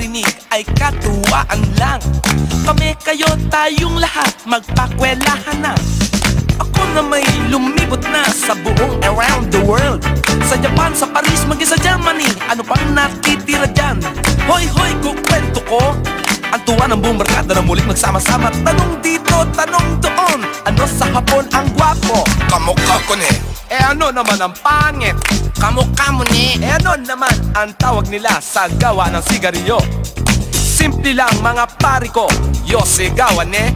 marinig ay katuwaan lang. Kami kayo tayong lahat magpakwelahan na. Ako na may lumibot na sa buong around the world. Sa Japan, sa Paris, maging sa Germany, ano pang natitira dyan? Hoy hoy, kukwento ko ang tuwa ng buong barkada na muling magsama-sama. Tanong dito, tanong doon, ano sa Hapon ang gwapo? Kamukha ko ne. Ano naman ang pangit? Kamukha mo ne. Ano naman ang tawag nila sa gawa ng sigarilyo? Simple lang mga pari ko, yosigawan ne.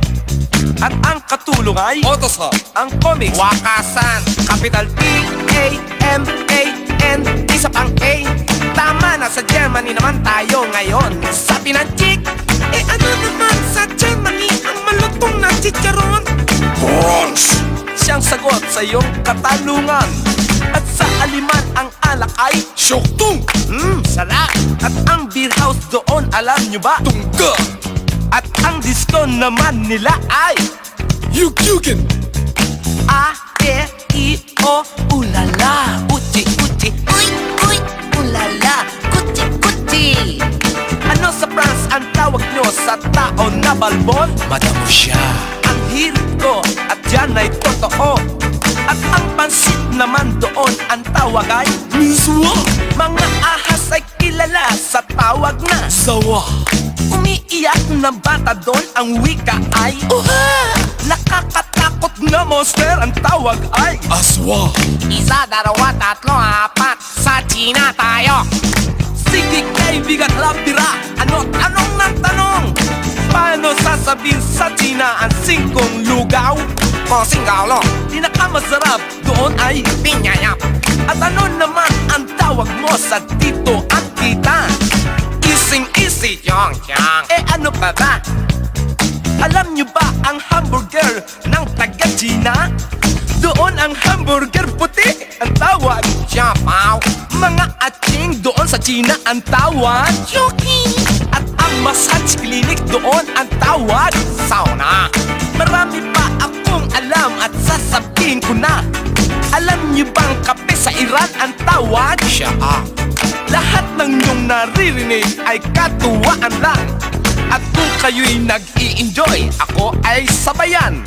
At ang katulong ay Otoso. ang comics, Wakasan. capital T-A-M-A-N, isa pang A. Tama na, sa Germany naman tayo ngayon. Sabi ng chick, ano naman sa Germany ang malutong na chicharon? Bronx. Siyang sagot sa iyong katanungan. At sa Aliman ang alak ay Shoktung. sarap. At ang beer house doon, alam nyo ba? Tungga. At ang disco naman nila ay Yukyugen. A, E, I, O, ulala, uchi, uchi, uy, uy, ulala, kuchi, kuchi. Ano sa France ang tawag nyo sa tao na balbon? Madamo siya. Ang hirit ko at yan ay totoo. At ang pansit naman doon ang tawag ay Miswa. mga ahas ay kilala sa tawag na Sawa. umiiyak na bata doon, ang wika ay uha! Nakakatakot na monster, ang tawag ay Aswa. Isa, dalawa, tatlo, apat. Sa China tayo. sige kaibigan, labira. Ano tanong ng tanong? Paano sasabihin sa China ang singkong lugaw? Kosingalo. Pinakamasarap doon ay Pinyayap. at ano naman ang tawag mo sa tito at tita? Ising-isi. Chong, chong. Ano pa ba? Alam nyo ba ang hamburger ng taga-China? Doon ang hamburger puti ang tawag. Xiaopao. Mga atsing doon sa China ang tawag Chucky. At ang massage clinic doon ang tawag Sauna. Marami pa akong alam at sasabihin ko na. Alam nyo bang kape sa Iran ang tawag? Shaa. Lahat ng inyong naririnig ay katuwaan lang. At kung kayo'y nag-i-enjoy, ako ay sabayan.